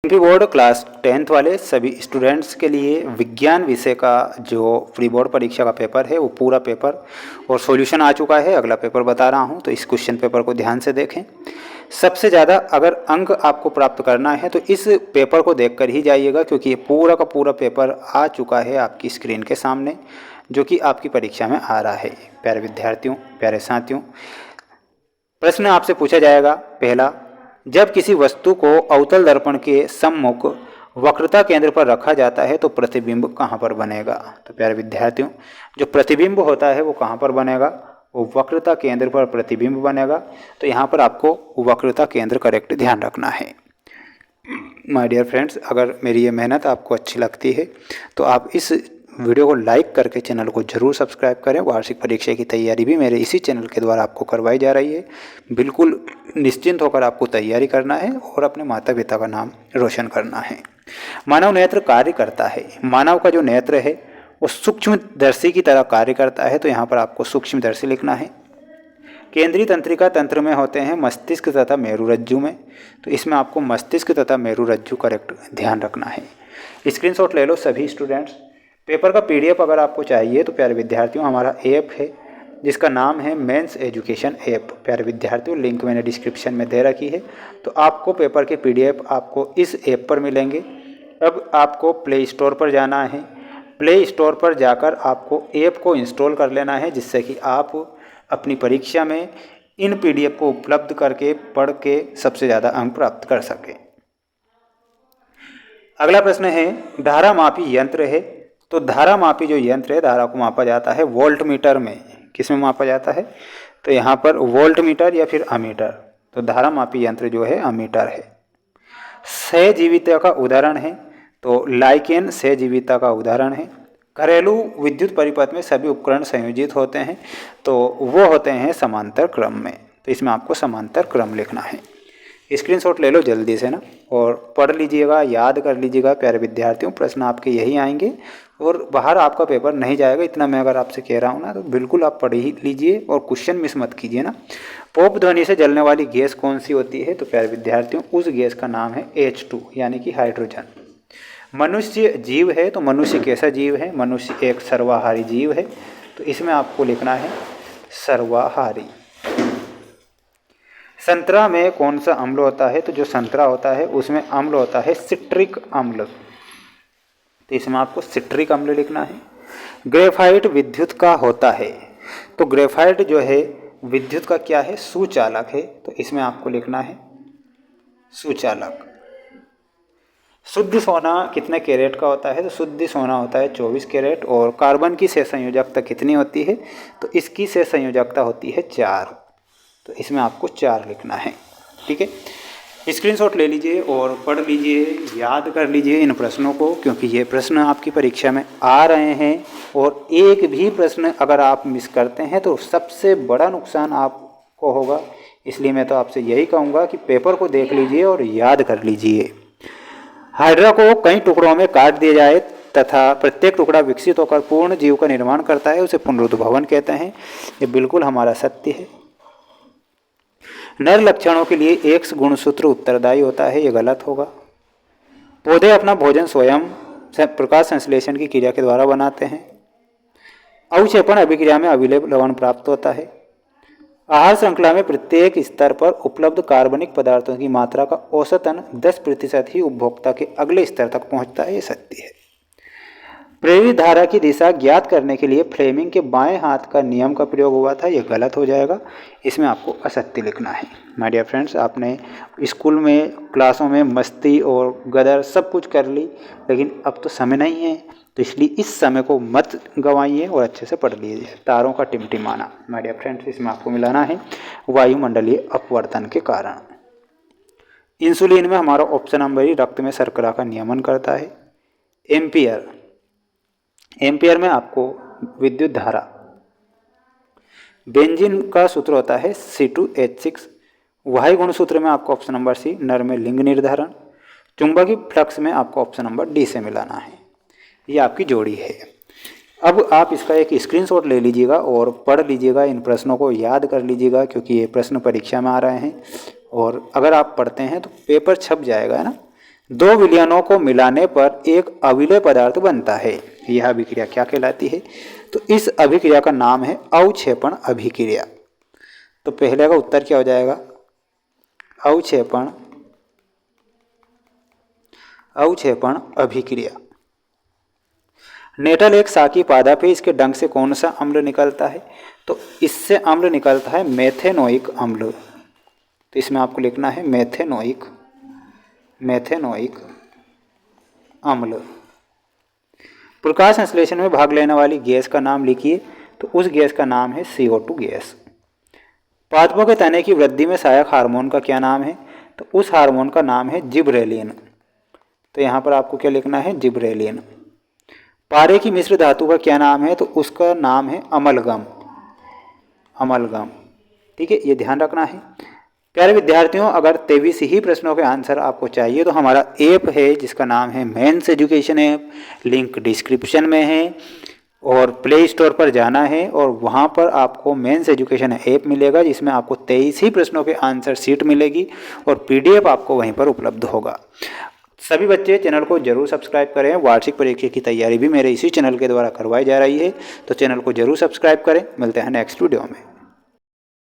MP board class 10th वाले सभी students के लिए विज्ञान विषय का जो प्री बोर्ड परीक्षा का पेपर है वो पूरा पेपर और सॉल्यूशन आ चुका है। अगला पेपर बता रहा हूँ तो इस क्वेश्चन पेपर को ध्यान से देखें। सबसे ज़्यादा अगर अंक आपको प्राप्त करना है तो इस पेपर को देखकर ही जाइएगा, क्योंकि ये पूरा का पूरा पेपर आ चुका है आपकी स्क्रीन के सामने, जो कि आपकी परीक्षा में आ रहा है। प्यारे विद्यार्थियों, प्यारे साथियों, प्रश्न आपसे पूछा जाएगा पहला, जब किसी वस्तु को अवतल दर्पण के सम्मुख वक्रता केंद्र पर रखा जाता है तो प्रतिबिंब कहाँ पर बनेगा। तो प्यारे विद्यार्थियों, जो प्रतिबिंब होता है वो कहाँ पर बनेगा, वो वक्रता केंद्र पर प्रतिबिंब बनेगा। तो यहाँ पर आपको वक्रता केंद्र करेक्ट ध्यान रखना है। माय डियर फ्रेंड्स, अगर मेरी ये मेहनत आपको अच्छी लगती है तो आप इस वीडियो को लाइक करके चैनल को ज़रूर सब्सक्राइब करें। वार्षिक परीक्षा की तैयारी भी मेरे इसी चैनल के द्वारा आपको करवाई जा रही है। बिल्कुल निश्चिंत होकर आपको तैयारी करना है और अपने माता पिता का नाम रोशन करना है। मानव नेत्र कार्य करता है। मानव का जो नेत्र है वो सूक्ष्मदर्शी की तरह कार्य करता है, तो यहाँ पर आपको सूक्ष्मदर्शी लिखना है। केंद्रीय तंत्रिका तंत्र में होते हैं मस्तिष्क तथा मेरुरज्जु में, तो इसमें आपको मस्तिष्क तथा मेरुरज्जु करेक्ट ध्यान रखना है। स्क्रीनशॉट ले लो सभी स्टूडेंट्स। पेपर का पीडीएफ अगर आपको चाहिए तो प्यारे विद्यार्थियों हमारा ऐप है जिसका नाम है मेंस एजुकेशन ऐप। प्यारे विद्यार्थियों, लिंक मैंने डिस्क्रिप्शन में दे रखी है, तो आपको पेपर के पीडीएफ आपको इस ऐप पर मिलेंगे। अब आपको प्ले स्टोर पर जाना है। प्ले स्टोर पर जाकर आपको ऐप को इंस्टॉल कर लेना है, जिससे कि आप अपनी परीक्षा में इन पीडीएफ को उपलब्ध करके पढ़ के सबसे ज़्यादा अंक प्राप्त कर सकें। अगला प्रश्न है, धारा मापी यंत्र है, तो धारा मापी जो यंत्र है, धारा को मापा जाता है वोल्ट मीटर में। किस में मापा जाता है, तो यहाँ पर वोल्ट मीटर या फिर अमीटर। तो धारा मापी यंत्र जो है अमीटर है। सहजीविता का उदाहरण है, तो लाइकेन सहजीविता का उदाहरण है। घरेलू विद्युत परिपथ में सभी उपकरण संयोजित होते हैं, तो वो होते हैं समांतर क्रम में। तो इसमें आपको समांतर क्रम लिखना है। स्क्रीनशॉट ले लो जल्दी से ना और पढ़ लीजिएगा, याद कर लीजिएगा। प्यारे विद्यार्थियों, प्रश्न आपके यही आएंगे और बाहर आपका पेपर नहीं जाएगा, इतना मैं अगर आपसे कह रहा हूँ ना, तो बिल्कुल आप पढ़ ही लीजिए और क्वेश्चन मिस मत कीजिए ना। पोप ध्वनि से जलने वाली गैस कौन सी होती है, तो प्यारे विद्यार्थियों उस गैस का नाम है H2 यानी कि हाइड्रोजन। मनुष्य जीव है, तो मनुष्य कैसा जीव है, मनुष्य एक सर्वाहारी जीव है, तो इसमें आपको लिखना है सर्वाहारी। संतरा में कौन सा अम्ल होता है, तो जो संतरा होता है उसमें अम्ल होता है सिट्रिक अम्ल, तो इसमें आपको सिट्रिक अम्ल लिखना है। ग्रेफाइट विद्युत का होता है, तो ग्रेफाइट जो है विद्युत का क्या है, सुचालक है, तो इसमें आपको लिखना है सुचालक। शुद्ध सोना कितने कैरेट का होता है, तो शुद्ध सोना होता है 24 कैरेट। और कार्बन की सहसंयोजकता कितनी होती है, तो इसकी सहसंयोजकता होती है 4, तो इसमें आपको 4 लिखना है। ठीक है, स्क्रीनशॉट ले लीजिए और पढ़ लीजिए, याद कर लीजिए इन प्रश्नों को, क्योंकि ये प्रश्न आपकी परीक्षा में आ रहे हैं और एक भी प्रश्न अगर आप मिस करते हैं तो सबसे बड़ा नुकसान आपको होगा। इसलिए मैं तो आपसे यही कहूँगा कि पेपर को देख लीजिए और याद कर लीजिए। हाइड्रा को कई टुकड़ों में काट दिया जाए तथा प्रत्येक टुकड़ा विकसित होकर पूर्ण जीव का निर्माण करता है, उसे पुनरुद्भवन कहते हैं। ये बिल्कुल हमारा सत्य है। नर लक्षणों के लिए एक्स गुणसूत्र उत्तरदायी होता है, ये गलत होगा। पौधे अपना भोजन स्वयं प्रकाश संश्लेषण की क्रिया के द्वारा बनाते हैं। अवक्षेपण अभिक्रिया में अविलेय लवण प्राप्त होता है। आहार श्रृंखला में प्रत्येक स्तर पर उपलब्ध कार्बनिक पदार्थों की मात्रा का औसतन 10% ही उपभोक्ता के अगले स्तर तक पहुंचता है, ये सत्य है। प्रेरित धारा की दिशा ज्ञात करने के लिए फ्लेमिंग के बाएं हाथ का नियम का प्रयोग हुआ था, यह गलत हो जाएगा, इसमें आपको असत्य लिखना है। माय डियर फ्रेंड्स, आपने स्कूल में क्लासों में मस्ती और गदर सब कुछ कर ली, लेकिन अब तो समय नहीं है, तो इसलिए इस समय को मत गंवाइए और अच्छे से पढ़ लीजिए। तारों का टिमटिमाना, माय डियर फ्रेंड्स, इसमें आपको मिलाना है वायुमंडलीय अपवर्तन के कारण। इंसुलिन में हमारा ऑप्शन नंबर ही रक्त में शर्करा का नियमन करता है। एम्पियर, एम्पियर में आपको विद्युत धारा। बेंजीन का सूत्र होता है C2H6। वायु गुण सूत्र में आपको ऑप्शन नंबर सी, नर में लिंग निर्धारण। चुंबकीय फ्लक्स में आपको ऑप्शन नंबर डी से मिलाना है। ये आपकी जोड़ी है। अब आप इसका एक स्क्रीनशॉट ले लीजिएगा और पढ़ लीजिएगा, इन प्रश्नों को याद कर लीजिएगा, क्योंकि ये प्रश्न परीक्षा में आ रहे हैं और अगर आप पढ़ते हैं तो पेपर छप जाएगा, है ना। दो विलयनों को मिलाने पर एक अविलय पदार्थ बनता है, यह अभिक्रिया क्या कहलाती है? तो इस अभिक्रिया का नाम है अवक्षेपण अभिक्रिया। तो पहले का उत्तर क्या हो जाएगा? अवक्षेपण अभिक्रिया। नेटल एक शाकी पादप है, इसके डंक से कौन सा अम्ल निकलता है? तो इससे अम्ल निकलता है मेथेनोइक अम्ल। तो इसमें आपको लिखना है मेथेनोइक अम्ल। प्रकाश संश्लेषण में भाग लेने वाली गैस का नाम लिखिए। तो उस गैस का नाम है CO2 गैस। पादपों के तने की वृद्धि में सहायक हार्मोन का क्या नाम है? तो उस हार्मोन का नाम है जिबरेलिन। तो यहाँ पर आपको क्या लिखना है? जिबरेलिन। पारे की मिश्र धातु का क्या नाम है? तो उसका नाम है अमलगम। ठीक है, ये ध्यान रखना है। प्यारे विद्यार्थियों, अगर 23 ही प्रश्नों के आंसर आपको चाहिए तो हमारा ऐप है जिसका नाम है mains education app, link description में है। और प्ले स्टोर पर जाना है और वहाँ पर आपको मेंस एजुकेशन ऐप मिलेगा जिसमें आपको 23 ही प्रश्नों के आंसर शीट मिलेगी और PDF आपको वहीं पर उपलब्ध होगा। सभी बच्चे चैनल को जरूर सब्सक्राइब करें। वार्षिक परीक्षा की तैयारी भी मेरे इसी चैनल के द्वारा करवाई जा रही है, तो चैनल को जरूर सब्सक्राइब करें। मिलते हैं नेक्स्ट वीडियो में।